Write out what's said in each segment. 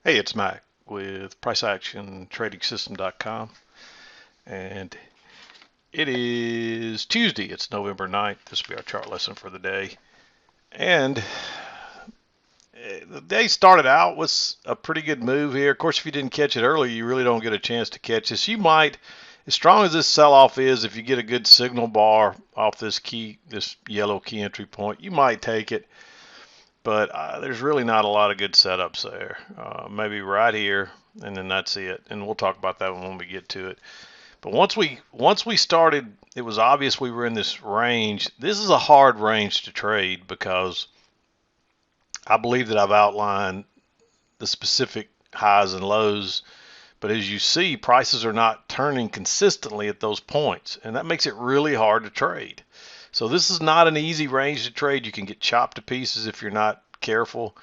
Hey, it's Mac with PriceActionTradingSystem.com, and it is Tuesday. It's November 9th. This will be our chart lesson for the day. And the day started out with a pretty good move here. Of course, if you didn't catch it early, you really don't get a chance to catch this. You might, as strong as this sell-off is, if you get a good signal bar off this yellow key entry point, you might take it. But there's really not a lot of good setups there. Maybe right here, and then that's it. And we'll talk about that when we get to it. But once we started, it was obvious we were in this range. This is a hard range to trade because I believe that I've outlined the specific highs and lows. But as you see, prices are not turning consistently at those points, and that makes it really hard to trade. So this is not an easy range to trade. You can get chopped to pieces if you're not careful.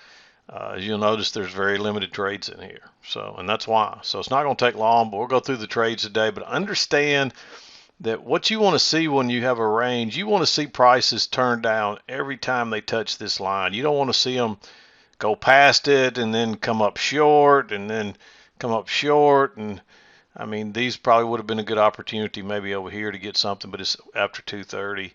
As you'll notice, there's very limited trades in here. And that's why. So it's not going to take long, but we'll go through the trades today. But understand that what you want to see when you have a range, you want to see prices turn down every time they touch this line. You don't want to see them go past it and then come up short and then come up short. And I mean, these probably would have been a good opportunity maybe over here to get something, but it's after 2:30.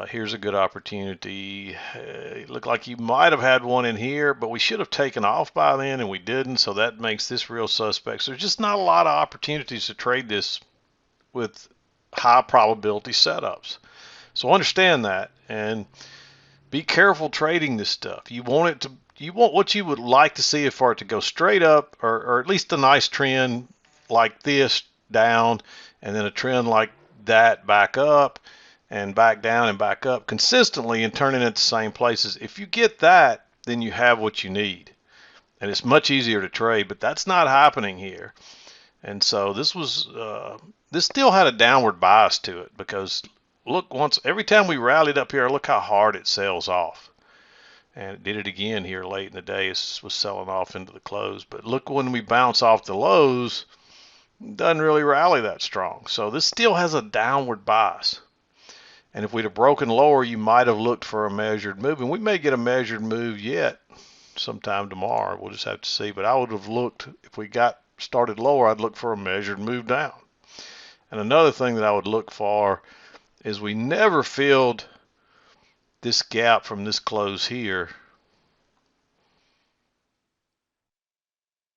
Here's a good opportunity. It looked like you might have had one in here, but we should have taken off by then, and we didn't, so that makes this real suspect. So there's just not a lot of opportunities to trade this with high probability setups. So understand that, and be careful trading this stuff. You want what you would like to see it for it to go straight up, or at least a nice trend like this down, and then a trend like that back up and back down and back up consistently and turning at the same places. If you get that, then you have what you need. And it's much easier to trade, but that's not happening here. And so this still had a downward bias to it because look, once every time we rallied up here, look how hard it sells off. And it did it again here late in the day. It was selling off into the close. But look, when we bounce off the lows, it doesn't really rally that strong. So this still has a downward bias. And if we'd have broken lower, you might have looked for a measured move. And we may get a measured move yet sometime tomorrow. We'll just have to see. But I would have looked, if we got started lower, I'd look for a measured move down. And another thing that I would look for is we never filled this gap from this close here.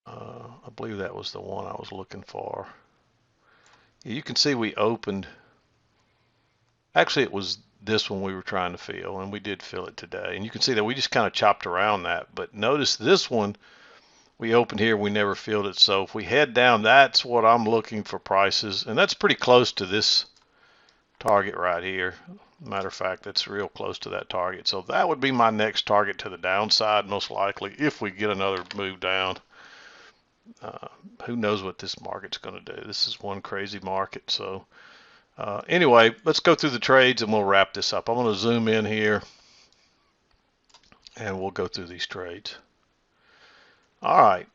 I believe that was the one I was looking for. You can see we opened. Actually, it was this one we were trying to fill, and we did fill it today. And you can see that we just kind of chopped around that. But notice this one, we opened here, we never filled it. So if we head down, that's what I'm looking for prices. And that's pretty close to this target right here. Matter of fact, that's real close to that target. So that would be my next target to the downside, most likely, if we get another move down. Who knows what this market's going to do? This is one crazy market. So anyway, let's go through the trades and we'll wrap this up. I'm going to zoom in here and we'll go through these trades. All right.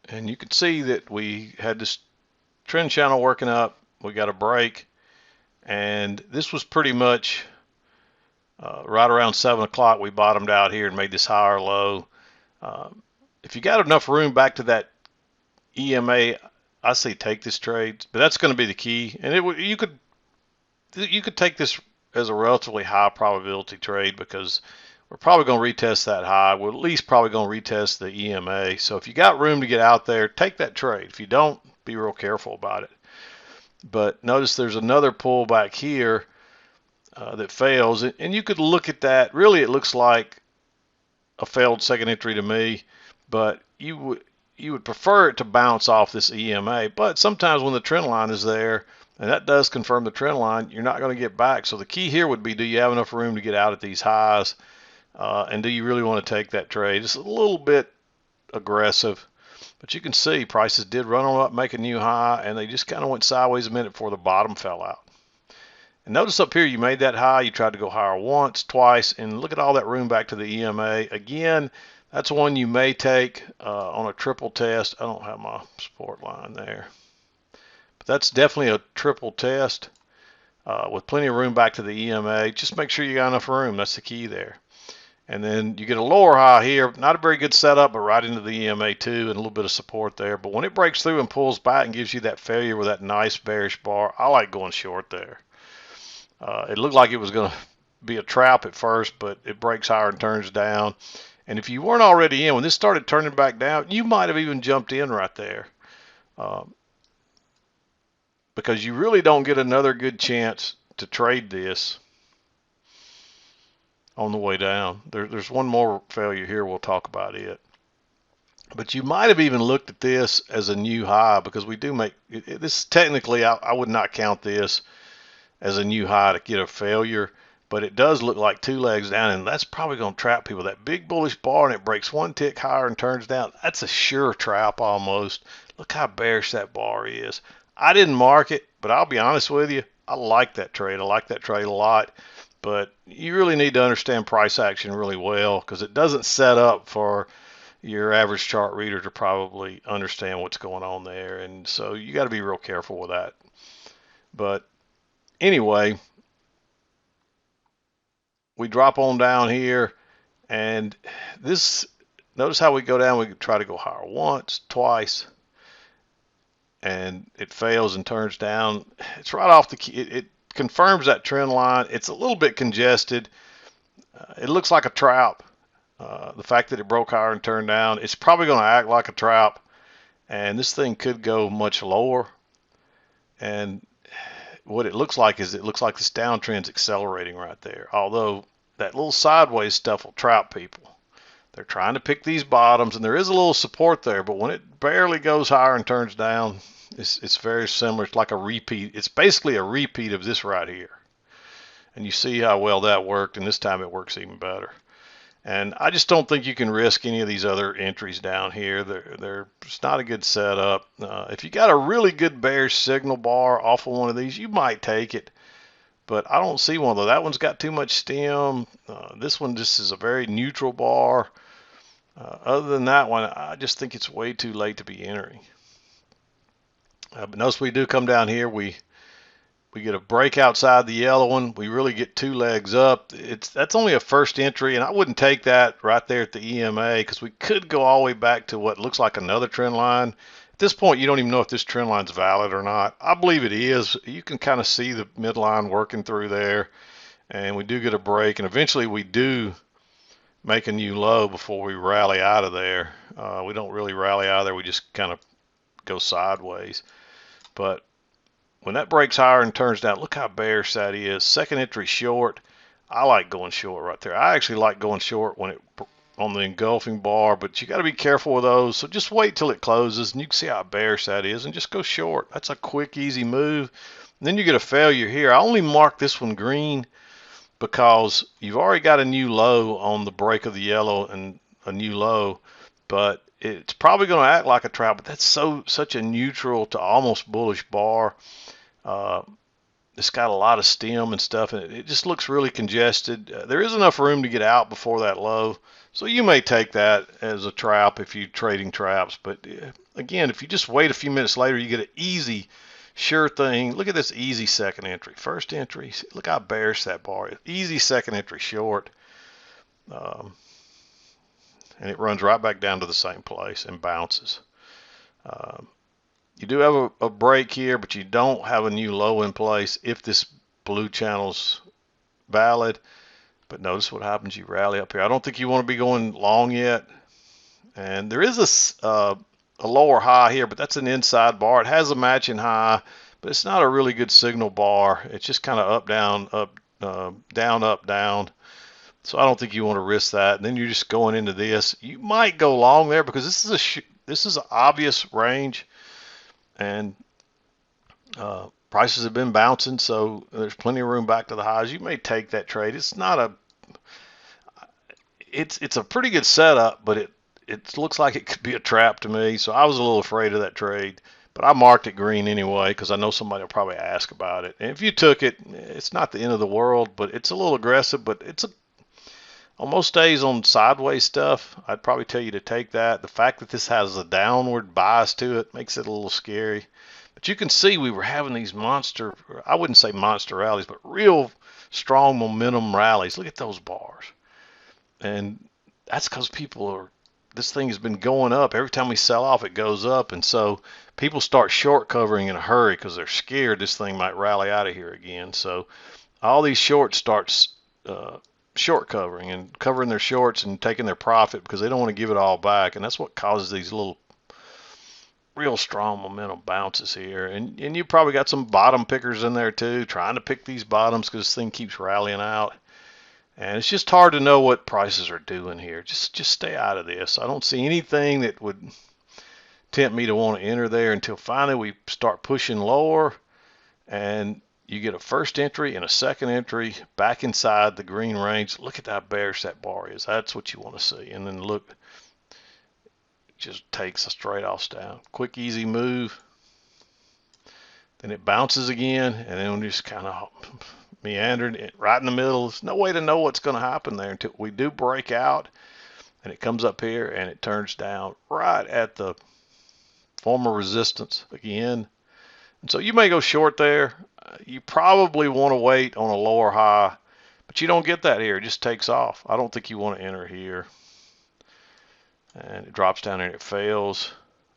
And you can see that we had this trend channel working up. We got a break. And this was pretty much right around 7 o'clock. We bottomed out here and made this higher low. If you got enough room back to that EMA, I say take this trade, but that's going to be the key. And you could take this as a relatively high probability trade because we're probably going to retest that high. We're at least probably going to retest the EMA. So if you got room to get out there, take that trade. If you don't, be real careful about it. But notice there's another pullback here that fails, and you could look at that. Really, it looks like a failed second entry to me, but you would prefer it to bounce off this EMA. But sometimes when the trend line is there, and that does confirm the trend line, you're not going to get back. So the key here would be, do you have enough room to get out at these highs? And do you really want to take that trade? It's a little bit aggressive, but you can see prices did run on up, make a new high, and they just kind of went sideways a minute before the bottom fell out. And notice up here, you made that high, you tried to go higher once, twice, and look at all that room back to the EMA. Again, that's one you may take on a triple test. I don't have my support line there. But that's definitely a triple test with plenty of room back to the EMA. Just make sure you got enough room. That's the key there. And then you get a lower high here, not a very good setup, but right into the EMA too, and a little bit of support there. But when it breaks through and pulls back and gives you that failure with that nice bearish bar, I like going short there. It looked like it was going to be a trap at first, but it breaks higher and turns down. And if you weren't already in, when this started turning back down, you might have even jumped in right there. Because you really don't get another good chance to trade this on the way down. There's one more failure here. We'll talk about it. But you might have even looked at this as a new high, because we do make this technically, I would not count this as a new high to get a failure, but it does look like two legs down, and that's probably going to trap people. That big bullish bar, and it breaks one tick higher and turns down. That's a sure trap almost. Look how bearish that bar is. I didn't mark it, but I'll be honest with you, I like that trade. I like that trade a lot, but you really need to understand price action really well, because it doesn't set up for your average chart reader to probably understand what's going on there, and so you got to be real careful with that. But anyway, we drop on down here, and this, notice how we go down. We try to go higher once, twice, and it fails and turns down. It's right off the key. It confirms that trend line. It's a little bit congested. It looks like a trap. The fact that it broke higher and turned down, it's probably going to act like a trap, and this thing could go much lower. And what it looks like is, it looks like this downtrend's accelerating right there. Although that little sideways stuff will trap people. They're trying to pick these bottoms, and there is a little support there, but when it barely goes higher and turns down, it's very similar. It's like a repeat. It's basically a repeat of this right here. And you see how well that worked, and this time it works even better. And I just don't think you can risk any of these other entries down here. It's not a good setup. If you got a really good bearish signal bar off of one of these, you might take it. But I don't see one, though. That one's got too much stem. This one just is a very neutral bar. Other than that one, I just think it's way too late to be entering. But notice we do come down here. We get a break outside the yellow one. We really get two legs up. That's only a first entry, and I wouldn't take that right there at the EMA, because we could go all the way back to what looks like another trend line. At this point, you don't even know if this trend line's valid or not. I believe it is. You can kind of see the midline working through there, and we do get a break, and eventually we do make a new low before we rally out of there. We don't really rally out of there. We just kind of go sideways. But when that breaks higher and turns down, look how bearish that is. Second entry short. I like going short right there. I actually like going short when it on the engulfing bar, but you got to be careful with those. So just wait till it closes, and you can see how bearish that is, and just go short. That's a quick, easy move. And then you get a failure here. I only marked this one green because you've already got a new low on the break of the yellow and a new low, but it's probably going to act like a trap. But that's such a neutral to almost bullish bar. It's got a lot of stem and stuff, and it just looks really congested. There is enough room to get out before that low, so you may take that as a trap if you're trading traps. But again, if you just wait a few minutes later, you get an easy, sure thing. Look at this easy second entry. First entry, look how bearish that bar is. Easy second entry short, and it runs right back down to the same place and bounces. You do have a break here, but you don't have a new low in place if this blue channel's valid. But notice what happens. You rally up here. I don't think you want to be going long yet. And there is a lower high here, but that's an inside bar. It has a matching high, but it's not a really good signal bar. It's just kind of up, down, up, down, up, down. So I don't think you want to risk that. And then you're just going into this. You might go long there because this is an obvious range. And prices have been bouncing, so there's plenty of room back to the highs. You may take that trade. It's a pretty good setup, but it looks like it could be a trap to me. So I was a little afraid of that trade, but I marked it green anyway because I know somebody will probably ask about it. And if you took it, it's not the end of the world, but it's a little aggressive. But on most days on sideways stuff, I'd probably tell you to take that. The fact that this has a downward bias to it makes it a little scary. But you can see we were having these monster, I wouldn't say monster rallies, but real strong momentum rallies. Look at those bars. And that's because this thing has been going up. Every time we sell off, it goes up. And so people start short covering in a hurry because they're scared this thing might rally out of here again. So all these shorts starts short covering and covering their shorts and taking their profit because they don't want to give it all back. And that's what causes these little real strong momentum bounces here. And you probably got some bottom pickers in there too, trying to pick these bottoms because this thing keeps rallying out. And it's just hard to know what prices are doing here. Just stay out of this. I don't see anything that would tempt me to want to enter there until finally we start pushing lower and you get a first entry and a second entry back inside the green range. Look at how bearish that bar is. That's what you want to see. And then look, it just takes a straight off down. Quick, easy move. Then it bounces again, and then we just kind of meandered right in the middle. There's no way to know what's going to happen there until we do break out, and it comes up here and it turns down right at the former resistance again. And so you may go short there. You probably want to wait on a lower high, but you don't get that here. It just takes off. I don't think you want to enter here. And it drops down and it fails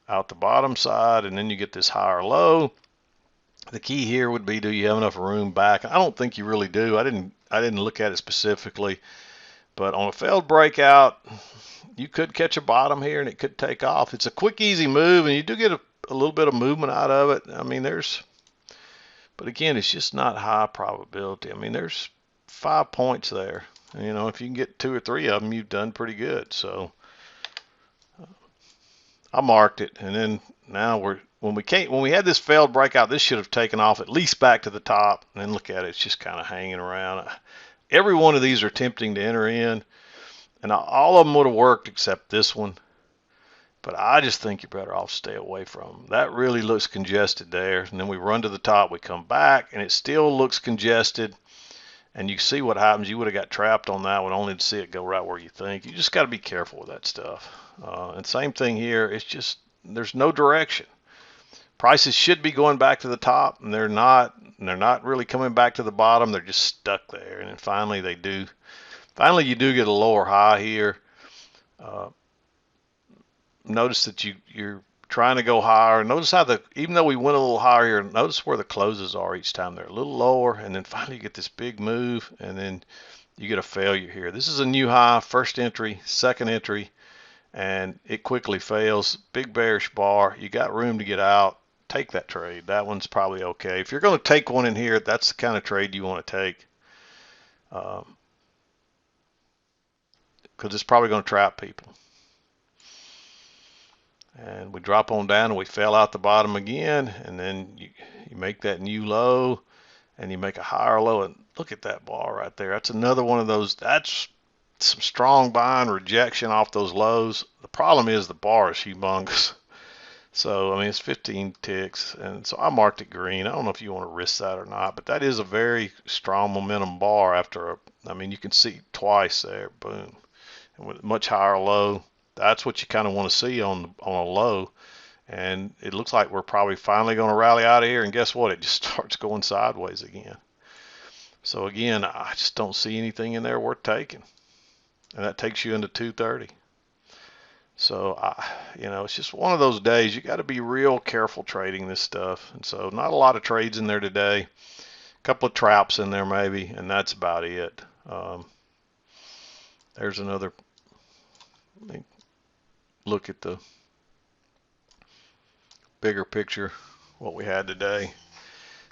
out the bottom side, and then you get this higher low. The key here would be, do you have enough room back? I don't think you really do. I didn't look at it specifically, but on a failed breakout, you could catch a bottom here and it could take off. It's a quick, easy move, and you do get a little bit of movement out of it. I mean, but again, it's just not high probability. I mean, there's 5 points there. And, if you can get 2 or 3 of them, you've done pretty good. So I marked it, and then now when we had this failed breakout, this should have taken off at least back to the top. And then look at it, it's just kind of hanging around. Every one of these are tempting to enter in, and all of them would have worked except this one. But I just think you're better off stay away from them. That really looks congested there. And then we run to the top, we come back, and it still looks congested. And you see what happens. You would have got trapped on that one only to see it go right where you think. You just got to be careful with that stuff. And same thing here. It's just there's no direction. Prices should be going back to the top, and they're not. And they're not really coming back to the bottom. They're just stuck there. And then finally they do. Finally, you do get a lower high here. Notice that you're trying to go higher. Notice how even though we went a little higher here, notice where the closes are each time. They're a little lower, and then finally you get this big move, and then you get a failure here. This is a new high, first entry, second entry, and it quickly fails. Big bearish bar. You got room to get out. Take that trade. That one's probably okay. If you're going to take one in here, that's the kind of trade you want to take, because it's probably going to trap people. And we drop on down and we fell out the bottom again, and then you make that new low and you make a higher low, and look at that bar right there. That's another one of those. That's some strong buying rejection off those lows. The problem is the bar is humongous. So I mean, it's 15 ticks, and so I marked it green. I don't know if you want to risk that or not, but that is a very strong momentum bar after I mean, you can see twice there, boom, and with a much higher low. That's what you kind of want to see on a low, and it looks like we're probably finally going to rally out of here, and guess what? It just starts going sideways again. So again, I just don't see anything in there worth taking, and that takes you into 230. So it's just one of those days. You got to be real careful trading this stuff, and so not a lot of trades in there today. A couple of traps in there maybe, and that's about it. There's another. Look at the bigger picture, what we had today.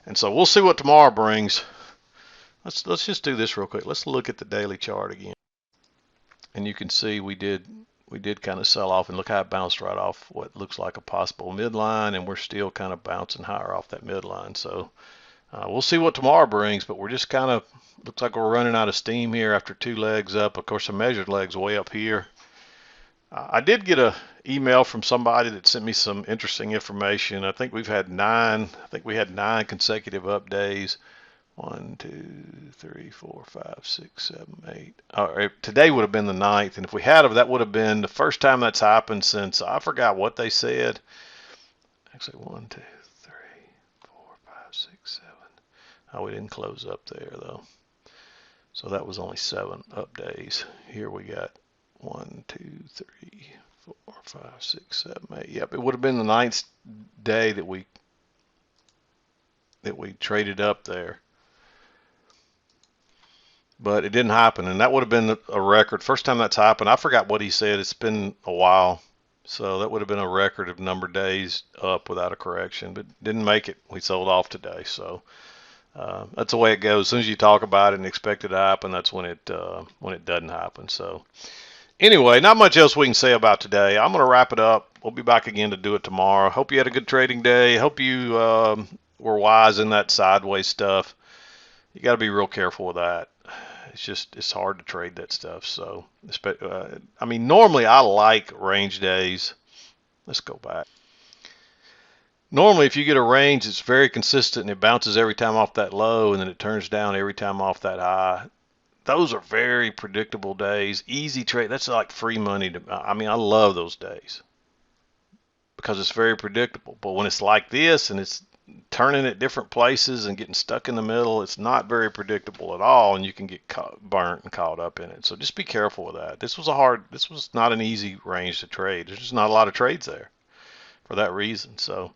And so we'll see what tomorrow brings. Let's just do this real quick. Let's look at the daily chart again. And you can see we did kind of sell off, and look how it bounced right off what looks like a possible midline, and we're still kind of bouncing higher off that midline. So we'll see what tomorrow brings, but we're just kind of, looks like we're running out of steam here after 2 legs up. Of course, the measured legs way up here. I did get an email from somebody that sent me some interesting information. I think we had 9 consecutive up days. 1, 2, 3, 4, 5, 6, 7, 8. Today would have been the 9th, and if we had that would have been the first time that's happened since, I forgot what they said. Actually, 1, 2, 3, 4, 5, 6, 7. Oh, we didn't close up there though. So that was only 7 up days. Here we got 1, 2, 3, 4, 5, 6, 7, 8. Yep, it would have been the 9th day that we traded up there. But it didn't happen, and that would have been a record. First time that's happened. I forgot what he said. It's been a while. So that would have been a record of number of days up without a correction, but didn't make it. We sold off today. So that's the way it goes. As soon as you talk about it and expect it to happen, that's when it doesn't happen. So anyway, not much else we can say about today. I'm going to wrap it up. We'll be back again to do it tomorrow. Hope you had a good trading day. Hope you were wise in that sideways stuff. You got to be real careful with that. It's hard to trade that stuff. So, I mean, normally I like range days. Let's go back. Normally, if you get a range that's very consistent and it bounces every time off that low and then it turns down every time off that high, those are very predictable days. Easy trade. That's like free money. I mean, I love those days because it's very predictable. But when it's like this and it's turning at different places and getting stuck in the middle, it's not very predictable at all, and you can get burnt and caught up in it. So just be careful with that. This was not an easy range to trade. There's just not a lot of trades there for that reason. So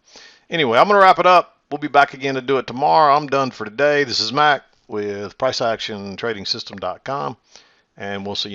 anyway, I'm going to wrap it up. We'll be back again to do it tomorrow. I'm done for today. This is Mac with PriceActionTradingSystem.com, and we'll see you next